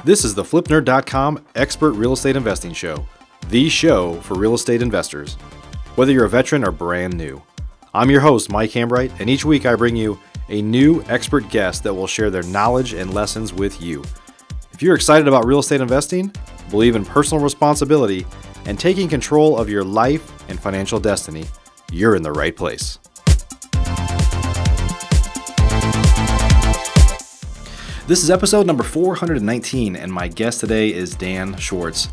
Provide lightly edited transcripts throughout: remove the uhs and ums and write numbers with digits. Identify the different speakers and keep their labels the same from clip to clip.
Speaker 1: This is the FlipNerd.com Expert Real Estate Investing Show, the show for real estate investors, whether you're a veteran or brand new. I'm your host, Mike Hambright, and each week I bring you a new expert guest that will share their knowledge and lessons with you. If you're excited about real estate investing, believe in personal responsibility, and taking control of your life and financial destiny, you're in the right place. This is episode number 419, and my guest today is Dan Schwartz.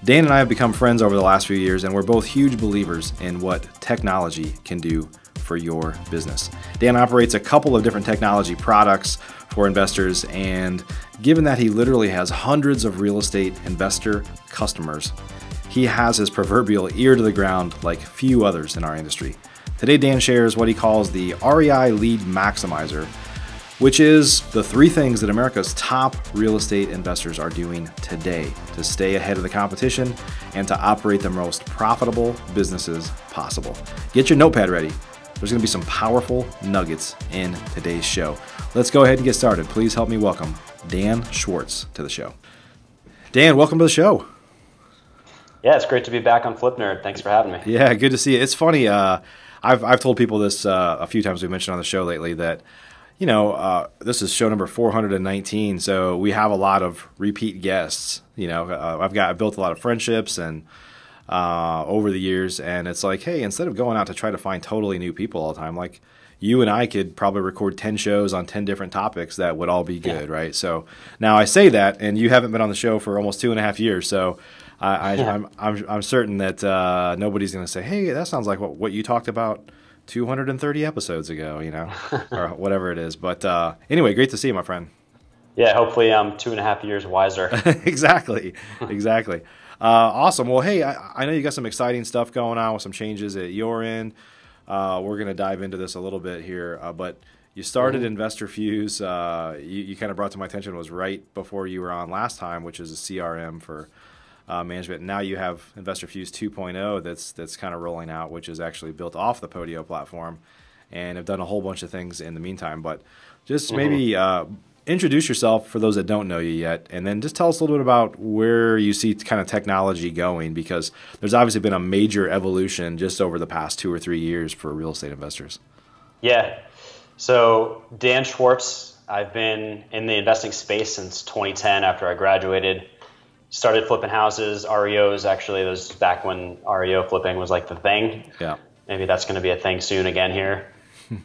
Speaker 1: Dan and I have become friends over the last few years, and we're both huge believers in what technology can do for your business. Dan operates a couple of different technology products for investors, and given that he literally has hundreds of real estate investor customers, he has his proverbial ear to the ground like few others in our industry. Today, Dan shares what he calls the REI Lead Maximizer, which is the three things that America's top real estate investors are doing today to stay ahead of the competition and to operate the most profitable businesses possible. Get your notepad ready. There's going to be some powerful nuggets in today's show. Let's go ahead and get started. Please help me welcome Dan Schwartz to the show. Dan, welcome to the show.
Speaker 2: Yeah, it's great to be back on Flip Nerd. Thanks for having me.
Speaker 1: Yeah, good to see you. It's funny. I've told people this a few times. We've mentioned on the show lately that this is show number 419, so we have a lot of repeat guests. I've built a lot of friendships and over the years, and it's like, hey, instead of going out to try to find totally new people all the time, like you and I could probably record 10 shows on 10 different topics that would all be good, right? So now I say that, and you haven't been on the show for almost 2.5 years, so I'm certain that nobody's going to say, hey, that sounds like what you talked about 230 episodes ago, or whatever it is. But anyway, great to see you, my friend.
Speaker 2: Yeah, hopefully I'm 2.5 years wiser.
Speaker 1: Exactly. Awesome. Well, hey, I know you got some exciting stuff going on with some changes at your end. We're going to dive into this a little bit here, but you started Investor Fuse. You kind of brought to my attention was right before you were on last time, which is a CRM for management. Now you have Investor Fuse 2.0 that's kind of rolling out, which is actually built off the Podio platform, and have done a whole bunch of things in the meantime. But just maybe introduce yourself for those that don't know you yet, and then just tell us a little bit about where you see kind of technology going, because there's obviously been a major evolution just over the past 2 or 3 years for real estate investors. Yeah.
Speaker 2: So Dan Schwartz, I've been in the investing space since 2010 after I graduated. Started flipping houses, REOs, actually. Those back when REO flipping was like the thing.
Speaker 1: Yeah.
Speaker 2: Maybe that's going to be a thing soon again here.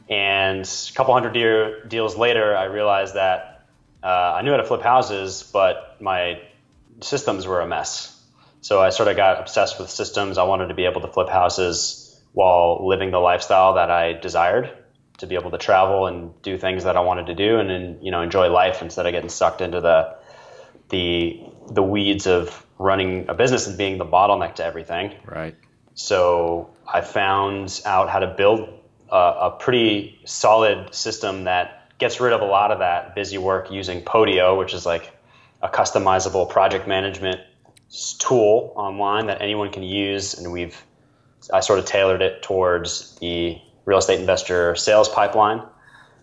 Speaker 2: And a couple hundred deals later, I realized that I knew how to flip houses, but my systems were a mess. So I sort of got obsessed with systems. I wanted to be able to flip houses while living the lifestyle that I desired, to be able to travel and do things that I wanted to do, and then enjoy life instead of getting sucked into the weeds of running a business and being the bottleneck to everything.
Speaker 1: Right.
Speaker 2: So I found out how to build a pretty solid system that gets rid of a lot of that busy work using Podio, which is like a customizable project management tool online that anyone can use. And I sort of tailored it towards the real estate investor sales pipeline. A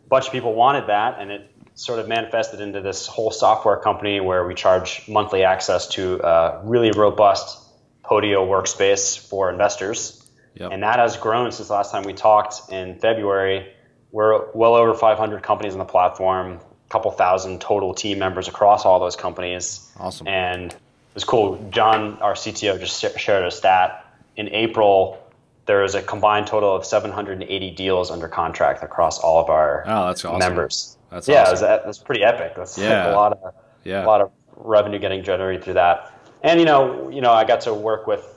Speaker 2: bunch of people wanted that, and it sort of manifested into this whole software company where we charge monthly access to a really robust Podio workspace for investors. Yep. And that has grown since the last time we talked in February. We're well over 500 companies on the platform, a couple thousand total team members across all those companies.
Speaker 1: Awesome.
Speaker 2: And it was cool. John, our CTO, just shared a stat. In April, there was a combined total of 780 deals under contract across all of our
Speaker 1: that's awesome.
Speaker 2: Members.
Speaker 1: That's
Speaker 2: awesome. That's pretty epic. That's like a lot of revenue getting generated through that. And I got to work with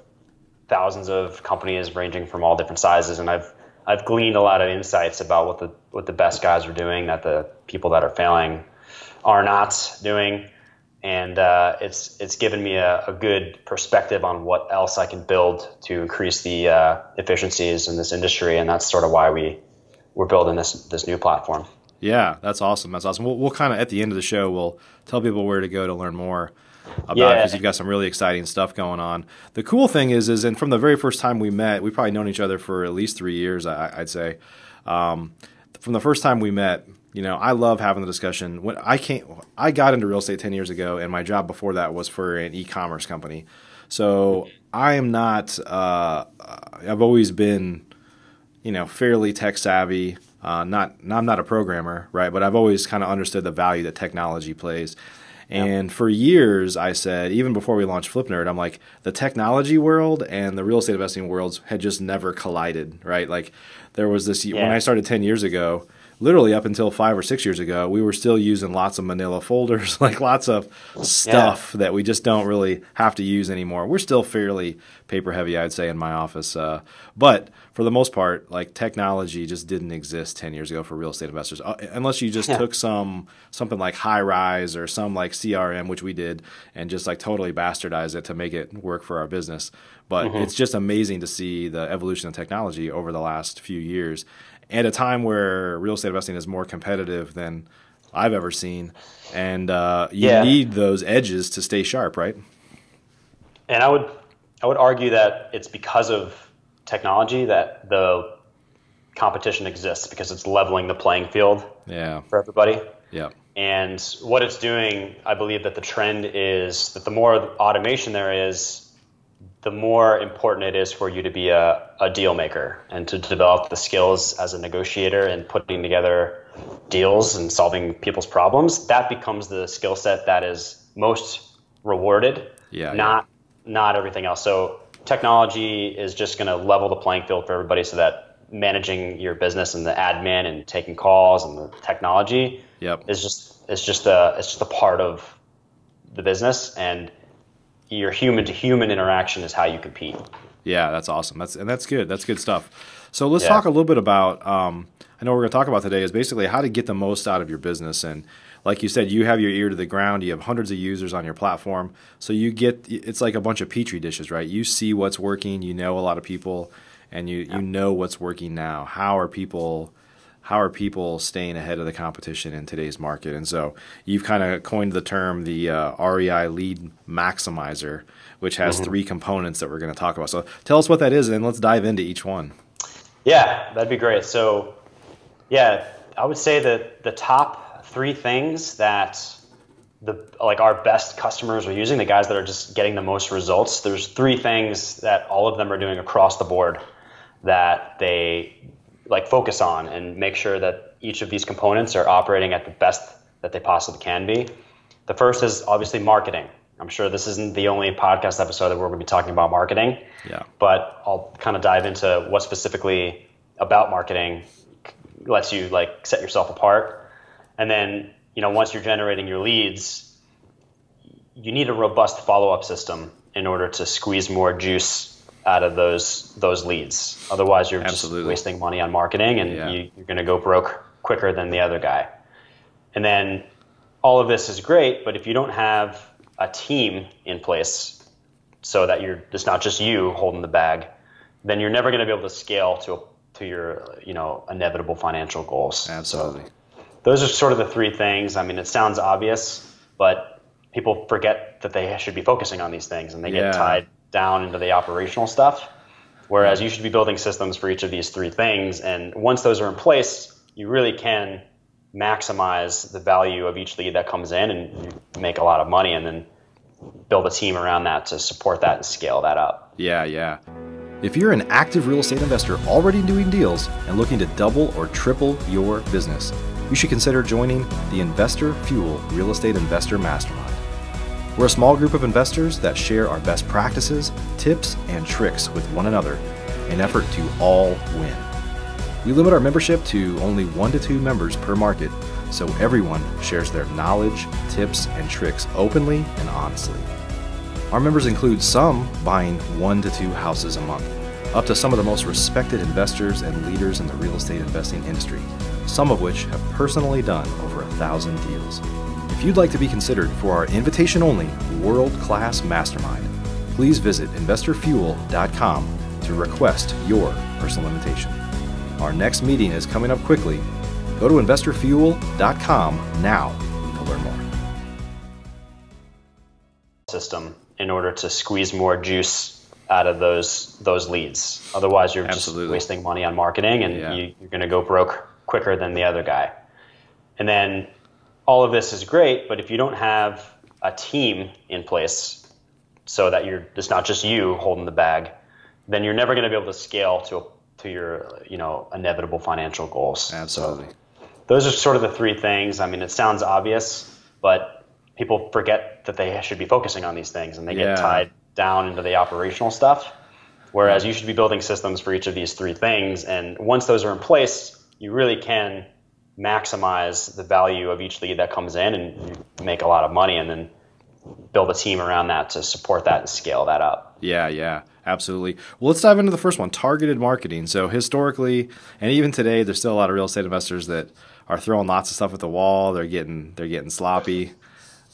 Speaker 2: thousands of companies ranging from all different sizes, and I've gleaned a lot of insights about what the best guys are doing that the people that are failing are not doing. And it's given me a good perspective on what else I can build to increase the efficiencies in this industry, and that's sort of why we're building this new platform.
Speaker 1: Yeah, that's awesome. We'll kind of, at the end of the show, we'll tell people where to go to learn more about it, because you've got some really exciting stuff going on. The cool thing is and from the very first time we met, we've probably known each other for at least 3 years, I'd say. From the first time we met, I love having the discussion. When I got into real estate 10 years ago, and my job before that was for an e-commerce company. So I am not, I've always been, fairly tech savvy. I'm not a programmer, right? But I've always kind of understood the value that technology plays. And for years, I said, even before we launched Flip Nerd, I'm like, the technology world and the real estate investing worlds had just never collided, right? Like there was this, when I started 10 years ago, literally up until 5 or 6 years ago, we were still using lots of manila folders, like lots of stuff that we just don't really have to use anymore. We're still fairly paper heavy, I'd say, in my office. But for the most part, like technology just didn't exist 10 years ago for real estate investors, unless you just took something like High Rise or some like CRM, which we did, and just like totally bastardized it to make it work for our business. But it's just amazing to see the evolution of technology over the last few years. At a time where real estate investing is more competitive than I've ever seen, and you need those edges to stay sharp, right?
Speaker 2: And I would argue that it's because of technology that the competition exists, because it's leveling the playing field for everybody. Yeah. And what it's doing, I believe that the trend is that the more automation there is, the more important it is for you to be a deal maker and to develop the skills as a negotiator and putting together deals and solving people's problems. That becomes the skill set that is most rewarded, not everything else. So technology is just going to level the playing field for everybody, so that managing your business and the admin and taking calls and the technology is just a part of the business, and your human to human interaction is how you compete.
Speaker 1: Yeah, that's awesome. That's good. That's good stuff. So let's talk a little bit about, I know what we're going to talk about today is basically how to get the most out of your business. And like you said, you have your ear to the ground. You have hundreds of users on your platform. So it's like a bunch of Petri dishes, right? You see what's working, you know a lot of people, and you know what's working now. How are people staying ahead of the competition in today's market? And so you've kind of coined the term the REI Lead Maximizer, which has 3 components that we're going to talk about. So tell us what that is, and then let's dive into each one.
Speaker 2: Yeah, that'd be great. So I would say that the top 3 things that our best customers are using, the guys that are just getting the most results, there's 3 things that all of them are doing across the board that they focus on and make sure that each of these components are operating at the best that they possibly can be. The first is obviously marketing. I'm sure this isn't the only podcast episode that we're going to be talking about marketing, but I'll kind of dive into what specifically about marketing lets you set yourself apart. And then, once you're generating your leads, you need a robust follow-up system in order to squeeze more juice out of those leads. Otherwise, you're just wasting money on marketing, and you're going to go broke quicker than the other guy. And then all of this is great, but if you don't have a team in place so that it's not just you holding the bag, then you're never going to be able to scale to your inevitable financial goals.
Speaker 1: Absolutely.
Speaker 2: So those are sort of the 3 things. I mean, it sounds obvious, but people forget that they should be focusing on these things, and they get tied down into the operational stuff, whereas you should be building systems for each of these 3 things. And once those are in place, you really can maximize the value of each lead that comes in, and you make a lot of money, and then build a team around that to support that and scale that up.
Speaker 1: Yeah. If you're an active real estate investor already doing deals and looking to double or triple your business, you should consider joining the Investor Fuel Real Estate Investor Mastermind. We're a small group of investors that share our best practices, tips, and tricks with one another in an effort to all win. We limit our membership to only 1 to 2 members per market, so everyone shares their knowledge, tips, and tricks openly and honestly. Our members include some buying 1 to 2 houses a month, up to some of the most respected investors and leaders in the real estate investing industry, some of which have personally done over 1,000 deals. If you'd like to be considered for our invitation-only world-class mastermind, please visit investorfuel.com to request your personal invitation. Our next meeting is coming up quickly. Go to investorfuel.com now to learn more.
Speaker 2: System in order to squeeze more juice out of those leads. Otherwise, you're just wasting money on marketing, and you're going to go broke quicker than the other guy. And then all of this is great, but if you don't have a team in place so that it's not just you holding the bag, then you're never going to be able to scale to your, inevitable financial goals.
Speaker 1: Absolutely.
Speaker 2: So those are sort of the three things. I mean, it sounds obvious, but people forget that they should be focusing on these things, and they get tied down into the operational stuff. Whereas you should be building systems for each of these three things. And once those are in place, you really can maximize the value of each lead that comes in, and you make a lot of money, and then build a team around that to support that and scale that up.
Speaker 1: Yeah, absolutely. Well, let's dive into the first one, targeted marketing. So historically, and even today, there's still a lot of real estate investors that are throwing lots of stuff at the wall. They're getting sloppy.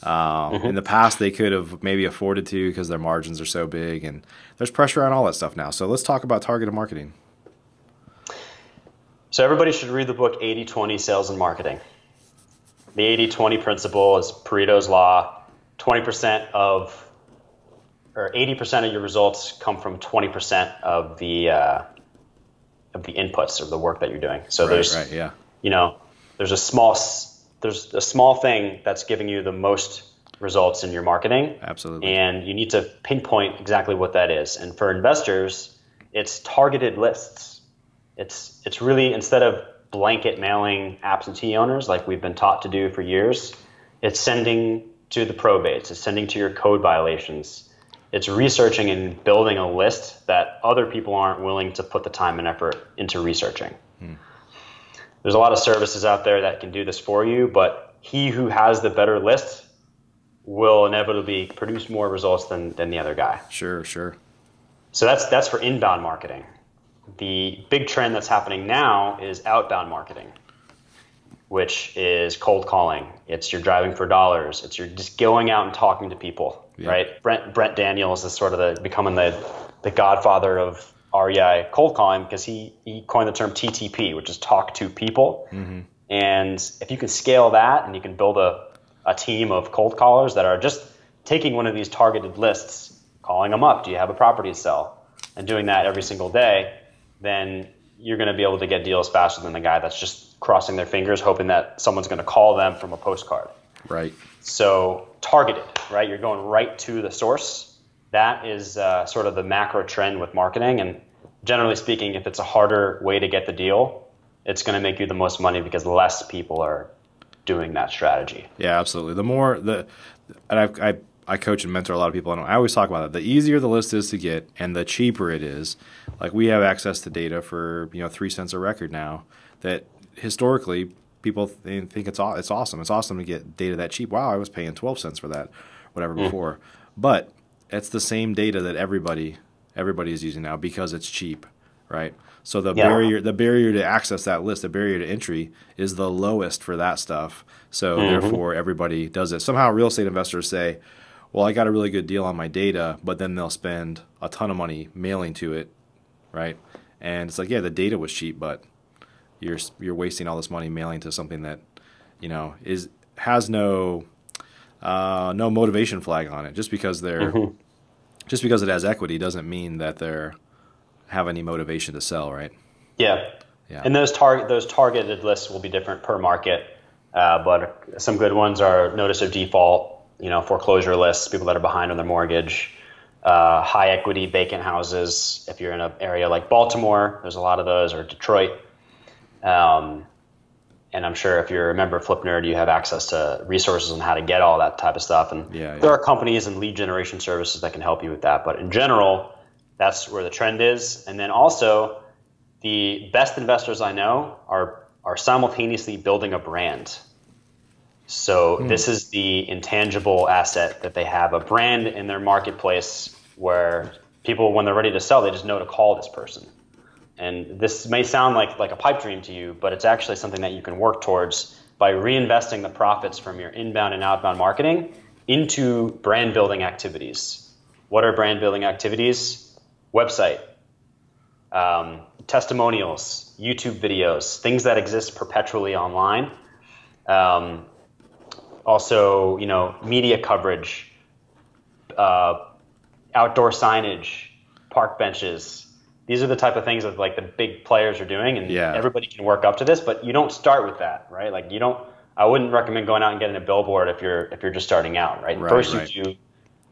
Speaker 1: In the past, they could have maybe afforded to because their margins are so big, and there's pressure on all that stuff now. So let's talk about targeted marketing.
Speaker 2: So everybody should read the book 80-20 Sales and Marketing. The 80-20 principle is Pareto's law. 80% of your results come from 20% of the inputs of the work that you're doing. So there's a small thing that's giving you the most results in your marketing.
Speaker 1: Absolutely.
Speaker 2: And you need to pinpoint exactly what that is. And for investors, it's targeted lists. It's really, instead of blanket mailing absentee owners like we've been taught to do for years, it's sending to the probates, it's sending to your code violations. It's researching and building a list that other people aren't willing to put the time and effort into researching. There's a lot of services out there that can do this for you, but he who has the better list will inevitably produce more results than the other guy.
Speaker 1: Sure.
Speaker 2: So that's for inbound marketing. The big trend that's happening now is outbound marketing, which is cold calling. It's you're driving for dollars. It's you're just going out and talking to people, right? Brent Daniels is sort of becoming the godfather of REI cold calling because he coined the term TTP, which is talk to people. And if you can scale that and you can build a team of cold callers that are just taking one of these targeted lists, calling them up, do you have a property to sell? And doing that every single day, then you're going to be able to get deals faster than the guy that's just crossing their fingers, hoping that someone's going to call them from a postcard.
Speaker 1: Right.
Speaker 2: So targeted, right? You're going right to the source. That is sort of the macro trend with marketing. And generally speaking, if it's a harder way to get the deal, it's going to make you the most money because less people are doing that strategy.
Speaker 1: Yeah, absolutely. And I coach and mentor a lot of people, and I always talk about that. The easier the list is to get and the cheaper it is. Like we have access to data for 3 cents a record now that historically people think it's awesome. It's awesome to get data that cheap. Wow, I was paying 12 cents for that, whatever before. But it's the same data that everybody is using now because it's cheap, right? So the barrier to access that list, the barrier to entry is the lowest for that stuff. So therefore everybody does it. Somehow real estate investors say, well, I got a really good deal on my data, but then they'll spend a ton of money mailing to it, right? And it's like, yeah, the data was cheap, but you're wasting all this money mailing to something that, has no motivation flag on it. Just because it has equity doesn't mean that they're have any motivation to sell, right?
Speaker 2: Yeah. And those targeted lists will be different per market, but some good ones are notice of default, foreclosure lists, people that are behind on their mortgage, high equity vacant houses. If you're in an area like Baltimore, there's a lot of those, or Detroit. And I'm sure if you're a member of Flip Nerd, you have access to resources on how to get all that type of stuff. And there are companies and lead generation services that can help you with that. But in general, that's where the trend is. And then also, the best investors I know are simultaneously building a brand. So this is the intangible asset that they have, a brand in their marketplace where people, when they're ready to sell, they just know to call this person. And this may sound like a pipe dream to you, but it's actually something that you can work towards by reinvesting the profits from your inbound and outbound marketing into brand building activities. What are brand building activities? Website, testimonials, YouTube videos, things that exist perpetually online. Also, media coverage, outdoor signage, park benches. These are the type of things that like the big players are doing, and everybody can work up to this, but you don't start with that, right? Like I wouldn't recommend going out and getting a billboard if you're just starting out, right?
Speaker 1: Right,
Speaker 2: First,
Speaker 1: right.
Speaker 2: you do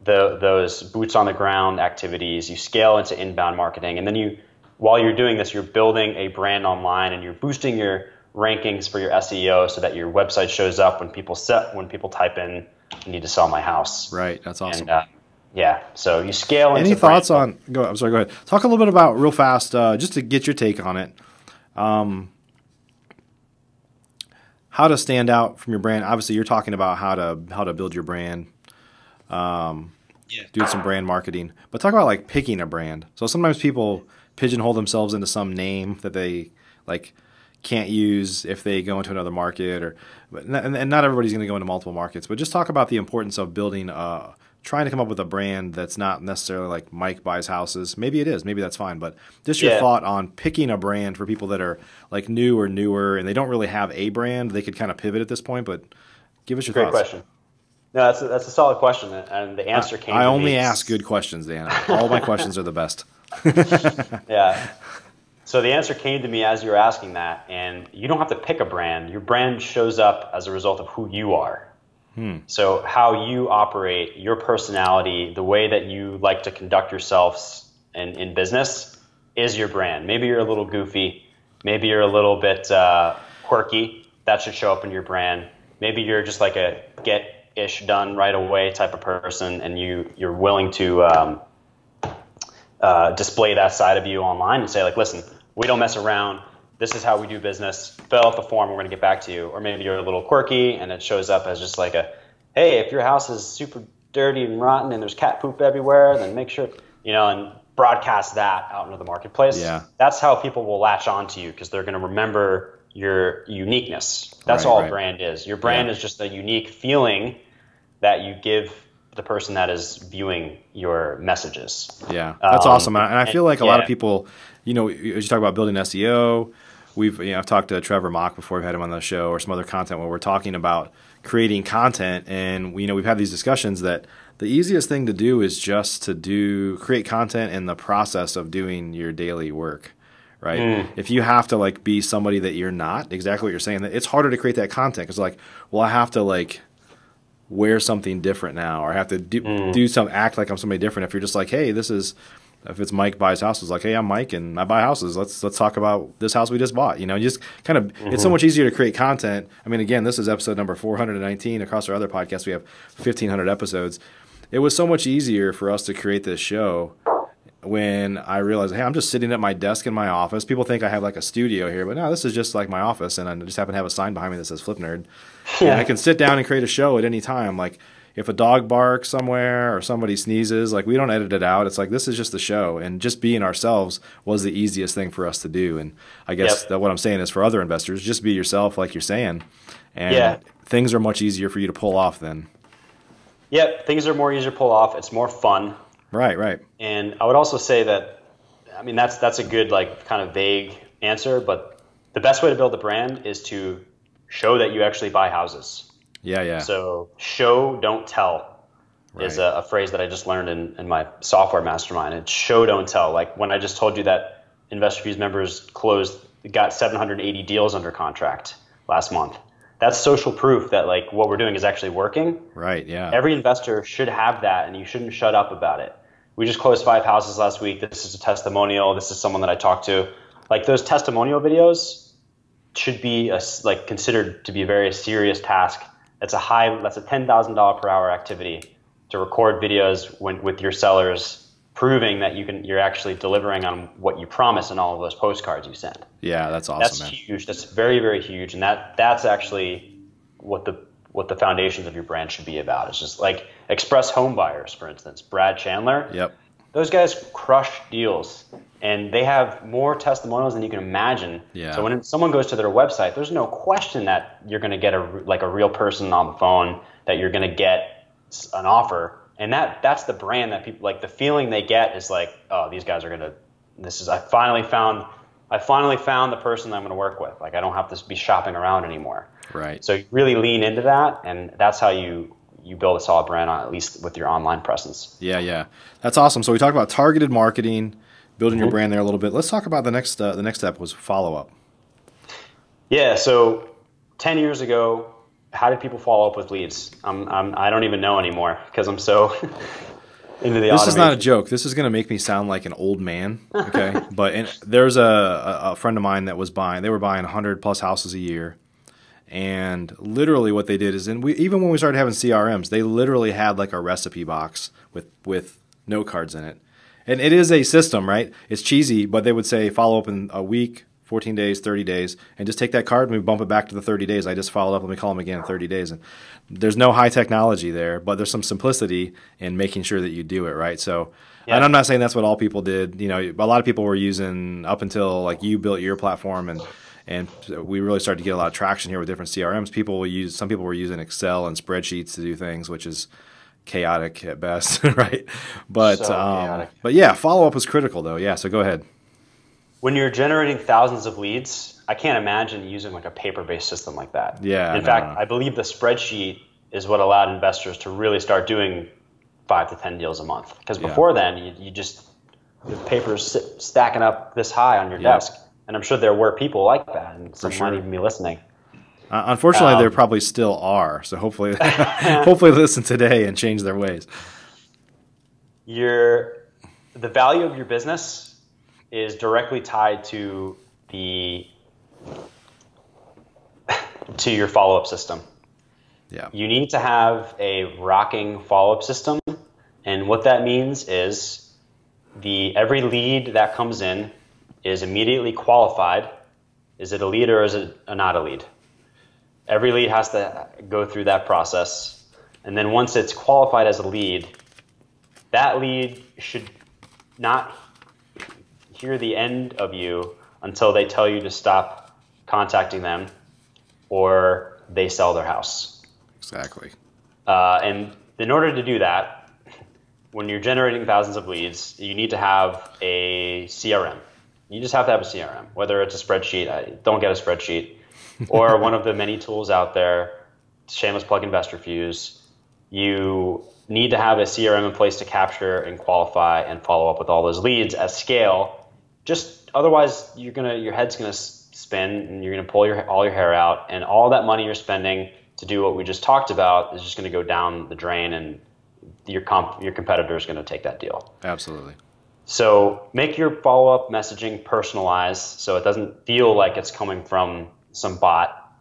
Speaker 2: those boots on the ground activities. You scale into inbound marketing, and then while you're doing this, you're building a brand online, and you're boosting your rankings for your SEO so that your website shows up when people type in "I need to sell my house."
Speaker 1: Right. That's awesome.
Speaker 2: And, yeah. So you scale.
Speaker 1: Any thoughts on? I'm sorry. Go ahead. Talk a little bit about real fast, just to get your take on it. How to stand out from your brand. Obviously, you're talking about how to build your brand, doing some brand marketing. But talk about like picking a brand. So sometimes people pigeonhole themselves into some name that they like can't use if they go into another market, and not everybody's going to go into multiple markets. But just talk about the importance of building, trying to come up with a brand that's not necessarily like Mike buys houses. Maybe it is. Maybe that's fine. But just your thought on picking a brand for people that are like new or newer and they don't really have a brand. They could kind of pivot at this point. But give us your thoughts.
Speaker 2: Great question. No, that's a solid question, and the answer came.
Speaker 1: I only ask good questions, Dan. All my questions are the best.
Speaker 2: Yeah. So the answer came to me as you were asking that, and you don't have to pick a brand. Your brand shows up as a result of who you are. So how you operate, your personality, the way that you like to conduct yourselves in business is your brand. Maybe you're a little goofy. Maybe you're a little bit quirky. That should show up in your brand. Maybe you're just like a get-ish done right away type of person, and you're willing to display that side of you online and say like, listen, we don't mess around. This is how we do business. Fill out the form. We're going to get back to you. Or maybe you're a little quirky and it shows up as just like hey, if your house is super dirty and rotten and there's cat poop everywhere, then make sure, and broadcast that out into the marketplace.
Speaker 1: Yeah.
Speaker 2: That's how people will latch on to you because they're going to remember your uniqueness. That's all brand is. Your brand is just a unique feeling that you give the person that is viewing your messages.
Speaker 1: Yeah, that's awesome. And I feel like a lot of people, as you talk about building SEO, I've talked to Trevor Mock before, we've had him on the show, or some other content where we're talking about creating content, and we've had these discussions that the easiest thing to do is just to create content in the process of doing your daily work, right? If you have to like be somebody that you're not, exactly what you're saying, that it's harder to create that content because I have to like wear something different now, or I have to act like I'm somebody different. If you're just like, hey, if it's Mike buys houses, like, hey, I'm Mike and I buy houses. Let's talk about this house we just bought. Just kind of, it's so much easier to create content. I mean, again, this is episode number 419. Across our other podcasts, we have 1,500 episodes. It was so much easier for us to create this show when I realized, hey, I'm just sitting at my desk in my office. People think I have like a studio here, but no, this is just like my office, and I just happen to have a sign behind me that says Flip Nerd. Yeah. And I can sit down and create a show at any time. Like if a dog barks somewhere or somebody sneezes, like we don't edit it out. It's like this is just the show, and just being ourselves was the easiest thing for us to do. And I guess that what I'm saying is for other investors, just be yourself, like you're saying, and things are much easier for you to pull off then.
Speaker 2: Yep, things are more easier to pull off. It's more fun.
Speaker 1: Right.
Speaker 2: And I would also say that, I mean, that's a good like kind of vague answer, but the best way to build a brand is to show that you actually buy houses. Yeah. So show, don't tell is a phrase that I just learned in my software mastermind. It's show, don't tell. Like when I just told you that Investor Fuse members got 780 deals under contract last month. That's social proof that like what we're doing is actually working.
Speaker 1: Right, yeah.
Speaker 2: Every investor should have that, and you shouldn't shut up about it. We just closed 5 houses last week. This is a testimonial. This is someone that I talked to. Like those testimonial videos should be considered to be a very serious task. That's a $10,000 per hour activity to record videos with your sellers, proving that you're actually delivering on what you promise in all of those postcards you send.
Speaker 1: Yeah, that's awesome.
Speaker 2: That's
Speaker 1: man.
Speaker 2: Huge. That's very, very huge, and that's actually what the foundations of your brand should be about. It's just like Express Home Buyers, for instance, Brad Chandler.
Speaker 1: Yep.
Speaker 2: Those guys crush deals, and they have more testimonials than you can imagine.
Speaker 1: Yeah.
Speaker 2: So when someone goes to their website, there's no question that you're going to get a real person on the phone, that you're going to get an offer. And that's the brand that people like. The feeling they get is like, oh, these guys are gonna. I finally found the person I'm gonna work with. Like I don't have to be shopping around anymore.
Speaker 1: Right.
Speaker 2: So you really lean into that, and that's how you build a solid brand, at least with your online presence.
Speaker 1: Yeah. That's awesome. So we talked about targeted marketing, building your brand there a little bit. Let's talk about the next step was follow up.
Speaker 2: Yeah. So 10 years ago, how did people follow up with leads? I don't even know anymore because I'm so into the
Speaker 1: This is not a
Speaker 2: automation.
Speaker 1: joke. This is going to make me sound like an old man, okay? But there's a friend of mine that was buying. They were buying 100 plus houses a year, and literally what they did is, even when we started having CRMs, they literally had like a recipe box with note cards in it, and it is a system, right? It's cheesy, but they would say follow up in a week, 14 days, 30 days, and just take that card and we bump it back to the 30 days. I just followed up. Let me call them again in 30 days. And there's no high technology there, but there's some simplicity in making sure that you do it, right? So,
Speaker 2: Yeah.
Speaker 1: and I'm not saying that's what all people did. You know, a lot of people were using up until like you built your platform and we really started to get a lot of traction here with different CRMs. Some people were using Excel and spreadsheets to do things, which is chaotic at best, right? But,
Speaker 2: So chaotic.
Speaker 1: but yeah, follow up was critical though. Yeah. So go ahead.
Speaker 2: When you're generating thousands of leads, I can't imagine using like a paper-based system like that.
Speaker 1: Yeah.
Speaker 2: In fact, I believe the spreadsheet is what allowed investors to really start doing 5 to 10 deals a month. Because before then, you just the papers stacking up this high on your desk, and I'm sure there were people like that, and some might even be listening.
Speaker 1: Unfortunately, there probably still are. So hopefully, hopefully, listen today and change their ways.
Speaker 2: The value of your business is directly tied to your follow-up system.
Speaker 1: Yeah.
Speaker 2: You need to have a rocking follow-up system, and what that means is every lead that comes in is immediately qualified. Is it a lead or is it not a lead? Every lead has to go through that process, and then once it's qualified as a lead, that lead should not hear the end of you until they tell you to stop contacting them or they sell their house.
Speaker 1: Exactly.
Speaker 2: And in order to do that, when you're generating thousands of leads, you need to have a CRM. You just have to have a CRM, whether it's a spreadsheet. Don't get a spreadsheet. Or one of the many tools out there, shameless plug InvestorFuse. You need to have a CRM in place to capture and qualify and follow up with all those leads at scale. Just otherwise, your head's gonna spin and you're gonna pull all your hair out, and all that money you're spending to do what we just talked about is just gonna go down the drain, and your competitor is gonna take that deal.
Speaker 1: Absolutely.
Speaker 2: So make your follow-up messaging personalized so it doesn't feel like it's coming from some bot.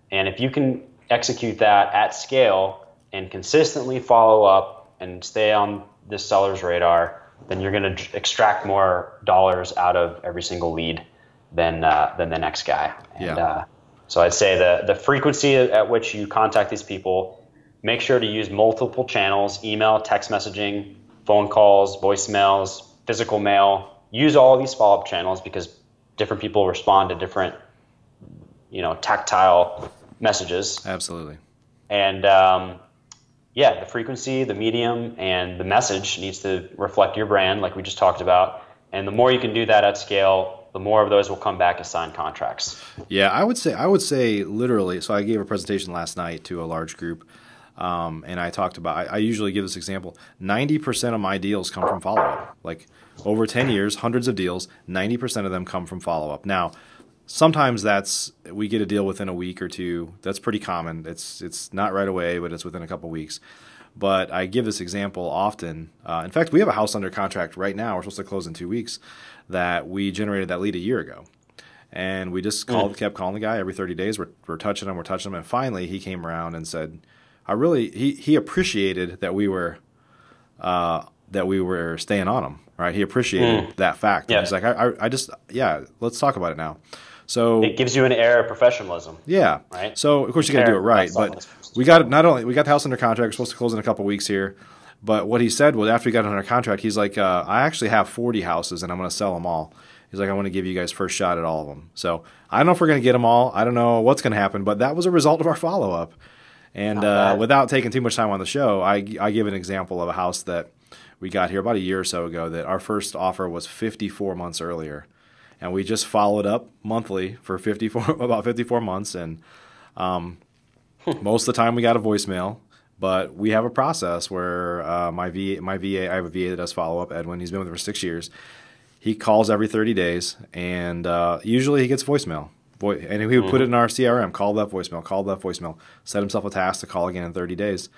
Speaker 2: And if you can execute that at scale and consistently follow up and stay on this seller's radar, then you're going to extract more dollars out of every single lead than the next guy. And so I'd say the frequency at which you contact these people, make sure to use multiple channels: email, text messaging, phone calls, voicemails, physical mail. Use all of these follow-up channels because different people respond to different, tactile messages.
Speaker 1: Absolutely.
Speaker 2: And the frequency, the medium, and the message needs to reflect your brand, like we just talked about. And the more you can do that at scale, the more of those will come back as signed contracts.
Speaker 1: Yeah, I would say literally. So I gave a presentation last night to a large group, and I talked about. I usually give this example. 90% of my deals come from follow-up. Like over 10 years, hundreds of deals. 90% of them come from follow-up. Now, sometimes we get a deal within a week or two. That's pretty common. It's not right away, but it's within a couple weeks. But I give this example often. In fact, we have a house under contract right now. We're supposed to close in 2 weeks. That we generated that lead a year ago, and we just kept calling the guy every 30 days. We're touching him, and finally he came around and said, he appreciated that we were staying on him. Right? He appreciated that fact. Yeah. He's like, let's talk about it now. So
Speaker 2: it gives you an air of professionalism.
Speaker 1: Yeah.
Speaker 2: Right.
Speaker 1: So of course you got to do it right, but we got the house under contract. We're supposed to close in a couple weeks here. But what he said was after we got under contract, he's like, I actually have 40 houses and I'm going to sell them all. He's like, I want to give you guys first shot at all of them. So I don't know if we're going to get them all. I don't know what's going to happen, but that was a result of our follow-up. And without taking too much time on the show, I give an example of a house that we got here about a year or so ago that our first offer was 54 months earlier. And we just followed up monthly for about 54 months. And most of the time we got a voicemail. But we have a process where my VA, I have a VA that does follow-up, Edwin. He's been with me for 6 years. He calls every 30 days, and usually he gets voicemail. And he would put it in our CRM, call that voicemail, set himself a task to call again in 30 days.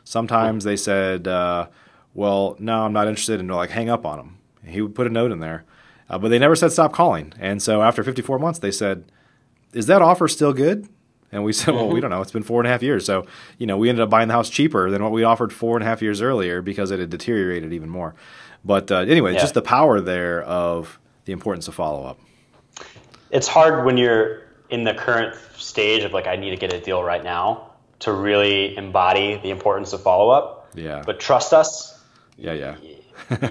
Speaker 1: Sometimes they said, well, no, I'm not interested, and like hang up on him. He would put a note in there, but they never said stop calling. And so after 54 months, they said, is that offer still good? And we said, well, we don't know. It's been 4.5 years. So, we ended up buying the house cheaper than what we offered 4.5 years earlier because it had deteriorated even more. But anyway, just the power there of the importance of follow-up.
Speaker 2: It's hard when you're in the current stage of like, I need to get a deal right now to really embody the importance of follow-up.
Speaker 1: Yeah.
Speaker 2: But trust us.
Speaker 1: Yeah.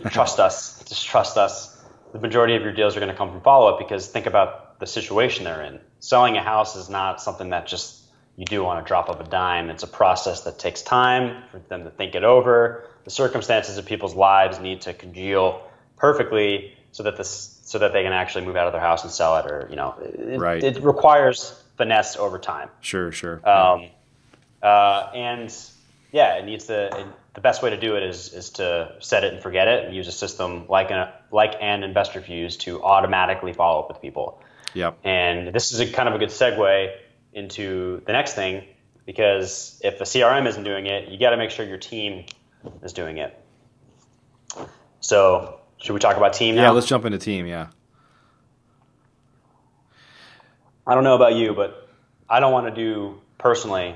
Speaker 2: Trust us. Just trust us. The majority of your deals are going to come from follow-up because think about the situation they're in. Selling a house is not something that just you do on a drop of a dime. It's a process that takes time for them to think it over. The circumstances of people's lives need to congeal perfectly so that they can actually move out of their house and sell it, or it requires finesse over time.
Speaker 1: Sure.
Speaker 2: And it needs the best way to do it is to set it and forget it and use a system like an investor fuse to automatically follow up with people.
Speaker 1: Yep.
Speaker 2: And this is kind of a good segue into the next thing, because if the CRM isn't doing it, you got to make sure your team is doing it. So should we talk about team now?
Speaker 1: Yeah, let's jump into team, yeah.
Speaker 2: I don't know about you, but I don't want to do personally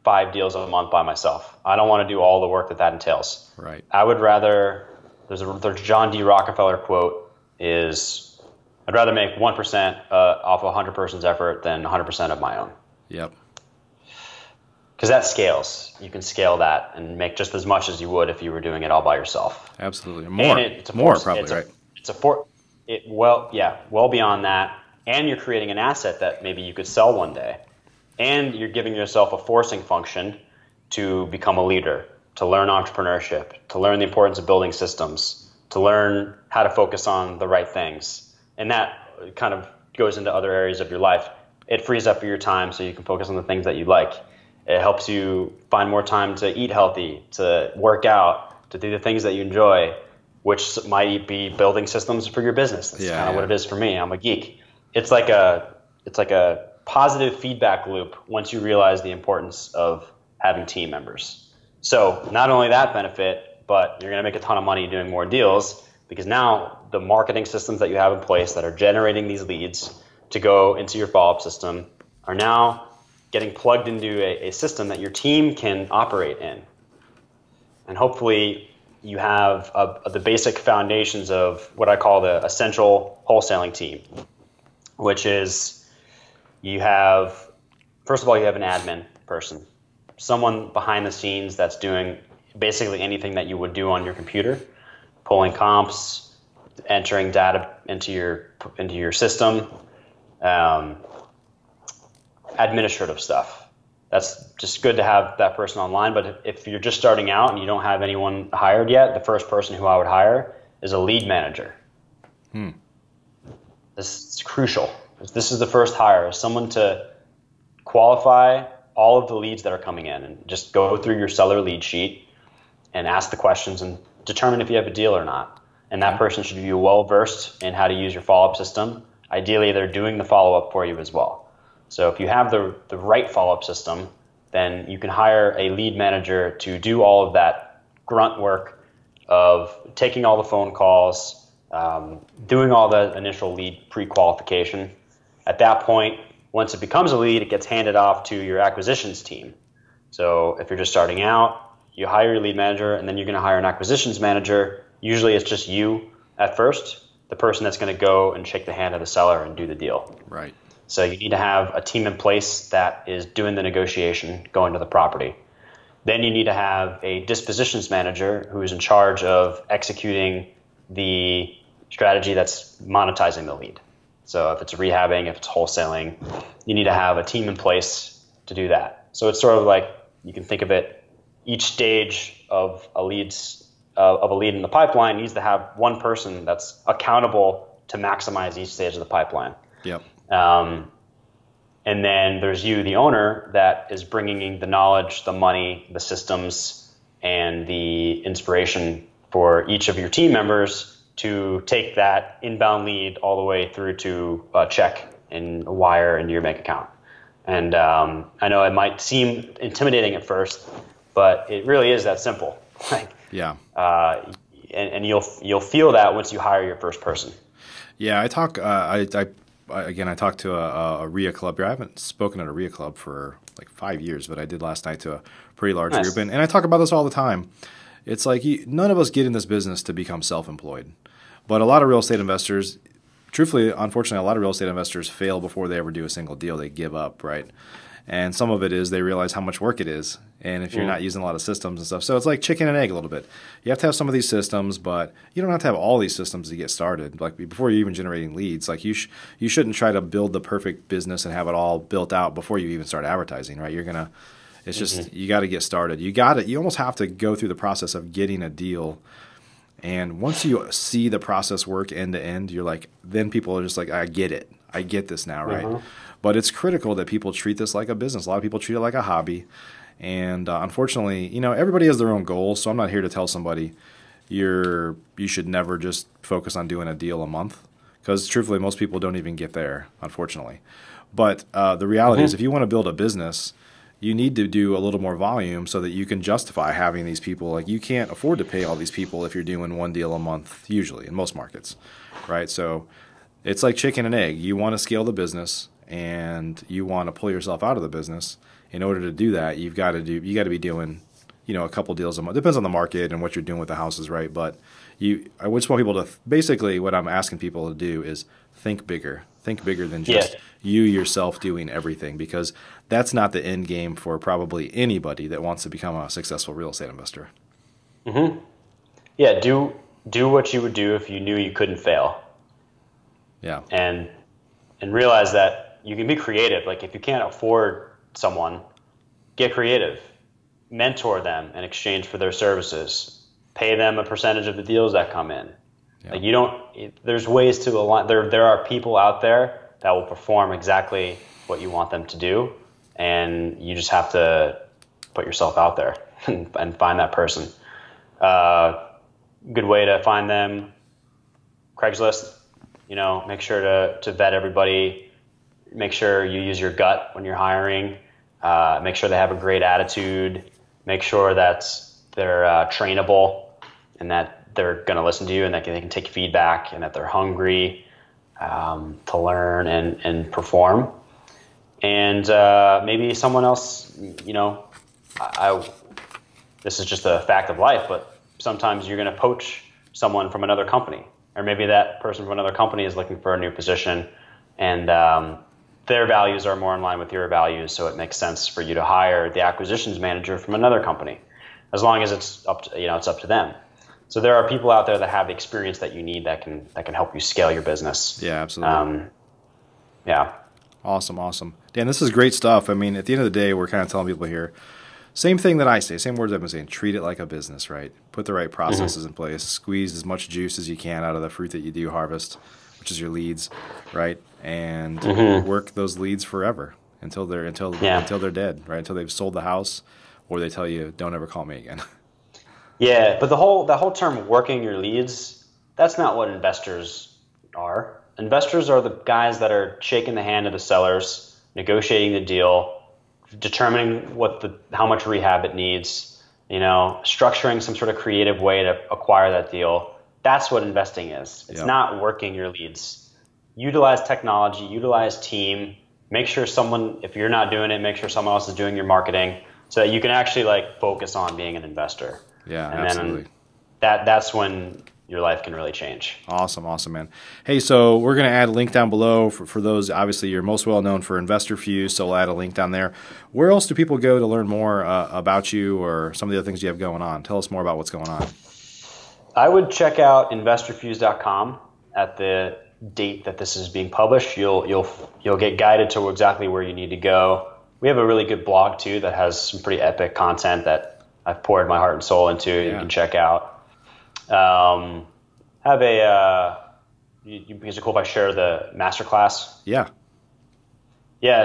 Speaker 2: 5 deals a month by myself. I don't want to do all the work that entails.
Speaker 1: Right.
Speaker 2: I would rather, there's John D. Rockefeller quote is, I'd rather make 1% off 100 person's effort than 100% of my own.
Speaker 1: Yep.
Speaker 2: Because that scales. You can scale that and make just as much as you would if you were doing it all by yourself.
Speaker 1: Absolutely. More. Right?
Speaker 2: Well beyond that. And you're creating an asset that maybe you could sell one day. And you're giving yourself a forcing function to become a leader, to learn entrepreneurship, to learn the importance of building systems, to learn how to focus on the right things. And that kind of goes into other areas of your life. It frees up your time so you can focus on the things that you like. It helps you find more time to eat healthy, to work out, to do the things that you enjoy, which might be building systems for your business. That's kind of what it is for me. I'm a geek. It's like a positive feedback loop once you realize the importance of having team members. So not only that benefit, but you're going to make a ton of money doing more deals, because now the marketing systems that you have in place that are generating these leads to go into your follow-up system are now getting plugged into a system that your team can operate in. And hopefully you have the basic foundations of what I call the essential wholesaling team, which is first of all, you have an admin person, someone behind the scenes that's doing basically anything that you would do on your computer, pulling comps, entering data into your system, administrative stuff. That's just good to have that person online. But if you're just starting out and you don't have anyone hired yet, the first person who I would hire is a lead manager. This is crucial. This is the first hire, someone to qualify all of the leads that are coming in and just go through your seller lead sheet and ask the questions and determine if you have a deal or not. And that person should be well-versed in how to use your follow-up system. Ideally, they're doing the follow-up for you as well. So if you have the right follow-up system, then you can hire a lead manager to do all of that grunt work of taking all the phone calls, doing all the initial lead pre-qualification. At that point, once it becomes a lead, it gets handed off to your acquisitions team. So if you're just starting out, you hire your lead manager, and then you're going to hire an acquisitions manager. Usually it's just you at first, the person that's going to go and shake the hand of the seller and do the deal.
Speaker 1: Right.
Speaker 2: So you need to have a team in place that is doing the negotiation, going to the property. Then you need to have a dispositions manager who is in charge of executing the strategy that's monetizing the lead. So if it's rehabbing, if it's wholesaling, you need to have a team in place to do that. So it's sort of like, you can think of it, each stage of a lead in the pipeline needs to have one person that's accountable to maximize each stage of the pipeline.
Speaker 1: Yep.
Speaker 2: And then there's you, the owner, that is bringing in the knowledge, the money, the systems, and the inspiration for each of your team members to take that inbound lead all the way through to a check and wire into your bank account. And I know it might seem intimidating at first, but it really is that simple. Like,
Speaker 1: Yeah.
Speaker 2: And you'll feel that once you hire your first person.
Speaker 1: Yeah, I talk. I talked to a REIA club here. I haven't spoken at a REIA club for like 5 years, but I did last night to a pretty large
Speaker 2: Nice.
Speaker 1: group, and I talk about this all the time. It's like none of us get in this business to become self-employed, but a lot of real estate investors, truthfully, unfortunately, a lot of real estate investors fail before they ever do a single deal. They give up, right? And some of it is they realize how much work it is, and if you're not using a lot of systems and stuff. So it's like chicken and egg a little bit. You have to have some of these systems, but you don't have to have all these systems to get started. Like before you're even generating leads, like you shouldn't try to build the perfect business and have it all built out before you even start advertising, right? It's just you got to get started. You almost have to go through the process of getting a deal. And once you see the process work end to end, you're like, then people are just like, I get it. I get this now, right? But it's critical that people treat this like a business. A lot of people treat it like a hobby. And unfortunately, everybody has their own goals. So I'm not here to tell somebody you should never just focus on doing a deal a month. Because truthfully, most people don't even get there, unfortunately. But the reality is if you want to build a business, you need to do a little more volume so that you can justify having these people. Like you can't afford to pay all these people if you're doing one deal a month, usually in most markets, right? So it's like chicken and egg. You want to scale the business and you want to pull yourself out of the business. In order to do that, you got to be doing, a couple deals a month. Depends on the market and what you're doing with the houses, right? But I would just want people to basically what I'm asking people to do is think bigger. Think bigger than just you yourself doing everything, because that's not the end game for probably anybody that wants to become a successful real estate investor.
Speaker 2: Yeah, do what you would do if you knew you couldn't fail.
Speaker 1: Yeah.
Speaker 2: And realize that you can be creative. Like if you can't afford someone, get creative. Mentor them in exchange for their services. Pay them a percentage of the deals that come in. Yeah. Like there's ways to align. There are people out there that will perform exactly what you want them to do, and you just have to put yourself out there and find that person. Good way to find them, Craigslist. Make sure to vet everybody. Make sure you use your gut when you're hiring. Make sure they have a great attitude. Make sure that they're trainable and that they're going to listen to you and that they can take feedback and that they're hungry to learn and perform. And maybe someone else, this is just a fact of life, but sometimes you're going to poach someone from another company, or maybe that person from another company is looking for a new position and their values are more in line with your values, so it makes sense for you to hire the acquisitions manager from another company, as long as it's up to them. So there are people out there that have the experience that you need that can help you scale your business.
Speaker 1: Yeah, absolutely.
Speaker 2: Yeah.
Speaker 1: Awesome. Dan, this is great stuff. I mean, at the end of the day, we're kind of telling people here, same thing that I say, same words I've been saying, treat it like a business, right? Put the right processes in place, squeeze as much juice as you can out of the fruit that you do harvest, which is your leads, right? And work those leads forever until they're dead, right? Until they've sold the house or they tell you, don't ever call me again.
Speaker 2: Yeah, but the whole term working your leads, that's not what investors are. Investors are the guys that are shaking the hand of the sellers, negotiating the deal, determining how much rehab it needs, structuring some sort of creative way to acquire that deal. That's what investing is. It's not working your leads. Utilize technology, utilize team, make sure if you're not doing it, make sure someone else is doing your marketing so that you can actually focus on being an investor.
Speaker 1: Yeah,
Speaker 2: and
Speaker 1: absolutely.
Speaker 2: Then that's when your life can really change.
Speaker 1: Awesome, man. Hey, so we're going to add a link down below for those. Obviously, you're most well known for Investor Fuse, so we'll add a link down there. Where else do people go to learn more about you or some of the other things you have going on? Tell us more about what's going on.
Speaker 2: I would check out investorfuse.com at the date that this is being published. You'll get guided to exactly where you need to go. We have a really good blog too that has some pretty epic content that I've poured my heart and soul into. You can check out. Have is it cool if I share the masterclass? Yeah.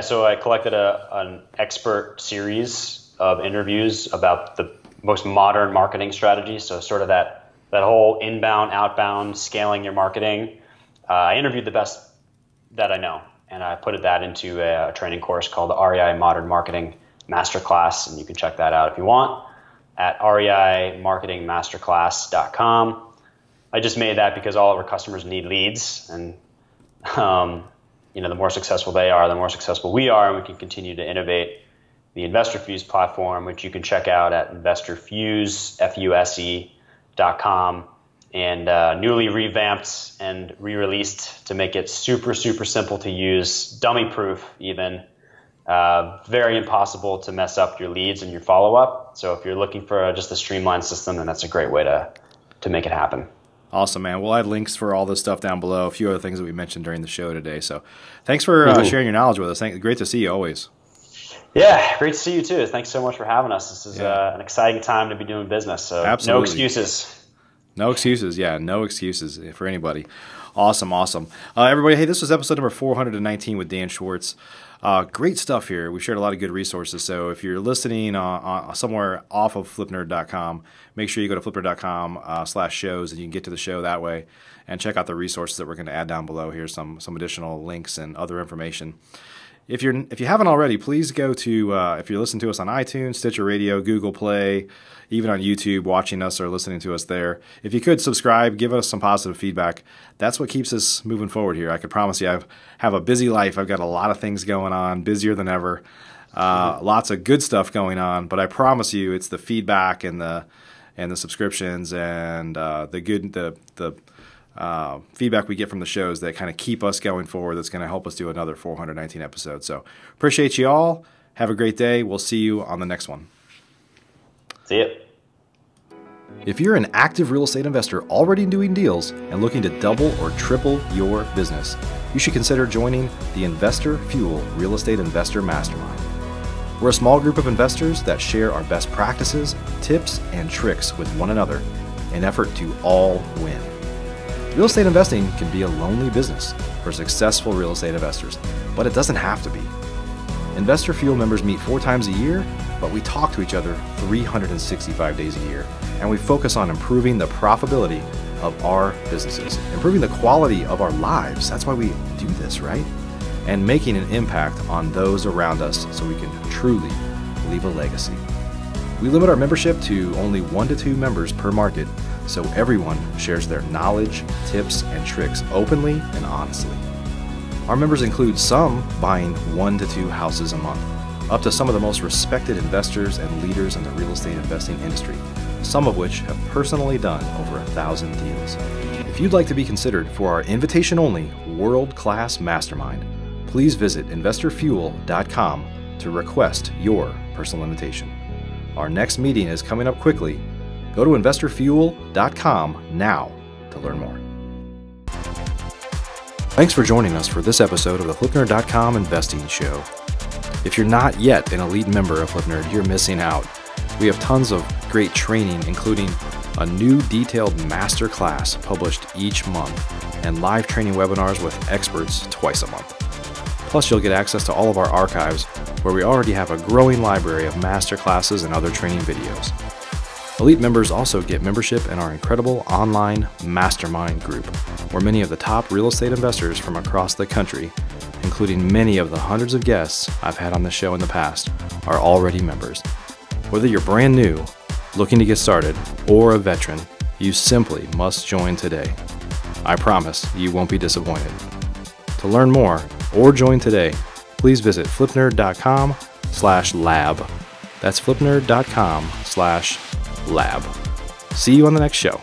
Speaker 2: So I collected an expert series of interviews about the most modern marketing strategies. So sort of that whole inbound, outbound, scaling your marketing. I interviewed the best that I know, and I put that into a training course called the REI Modern Marketing Masterclass, and you can check that out if you want at reimarketingmasterclass.com. I just made that because all of our customers need leads, and the more successful they are, the more successful we are, and we can continue to innovate the InvestorFuse platform, which you can check out at investorfuse.com, and newly revamped and re-released to make it super, super simple to use, dummy-proof even. Very impossible to mess up your leads and your follow-up. So if you're looking for just a streamlined system, then that's a great way to make it happen.
Speaker 1: Awesome, man. We'll add links for all this stuff down below, a few other things that we mentioned during the show today. So thanks for sharing your knowledge with us. Great to see you always.
Speaker 2: Yeah, great to see you too. Thanks so much for having us. This is an exciting time to be doing business. So
Speaker 1: Absolutely.
Speaker 2: No excuses.
Speaker 1: No excuses. Yeah, no excuses for anybody. Awesome. Everybody, hey, this was episode number 419 with Dan Schwartz. Great stuff here. We've shared a lot of good resources. So if you're listening somewhere off of flipnerd.com, make sure you go to flipnerd.com/shows, and you can get to the show that way and check out the resources that we're going to add down below here, some additional links and other information. If you haven't already, please go to, if you're listening to us on iTunes, Stitcher Radio, Google Play, even on YouTube, watching us or listening to us there. If you could subscribe, give us some positive feedback. That's what keeps us moving forward here. I could promise you I have a busy life. I've got a lot of things going on, busier than ever. Lots of good stuff going on, but I promise you it's the feedback and the subscriptions and the feedback we get from the shows that kind of keep us going forward. That's going to help us do another 419 episodes. So appreciate you all. Have a great day. We'll see you on the next one.
Speaker 2: See ya.
Speaker 1: If you're an active real estate investor already doing deals and looking to double or triple your business, you should consider joining the Investor Fuel Real Estate Investor Mastermind. We're a small group of investors that share our best practices, tips, and tricks with one another in an effort to all win. Real estate investing can be a lonely business for successful real estate investors, but it doesn't have to be. Investor Fuel members meet 4 times a year, but we talk to each other 365 days a year, and we focus on improving the profitability of our businesses, improving the quality of our lives. That's why we do this, right? And making an impact on those around us so we can truly leave a legacy. We limit our membership to only 1 to 2 members per market, so everyone shares their knowledge, tips, and tricks openly and honestly. Our members include some buying 1 to 2 houses a month, up to some of the most respected investors and leaders in the real estate investing industry, some of which have personally done over 1,000 deals. If you'd like to be considered for our invitation-only world-class mastermind, please visit investorfuel.com to request your personal invitation. Our next meeting is coming up quickly. Go to investorfuel.com now to learn more. Thanks for joining us for this episode of the flipnerd.com Investing Show. If you're not yet an elite member of Flipnerd, you're missing out. We have tons of great training, including a new detailed master class published each month and live training webinars with experts twice a month. Plus, you'll get access to all of our archives, where we already have a growing library of master classes and other training videos. Elite members also get membership in our incredible online Mastermind group, where many of the top real estate investors from across the country, including many of the hundreds of guests I've had on the show in the past, are already members. Whether you're brand new, looking to get started, or a veteran, you simply must join today. I promise you won't be disappointed. To learn more or join today, please visit flipnerd.com/lab. That's flipnerd.com/lab. See you on the next show.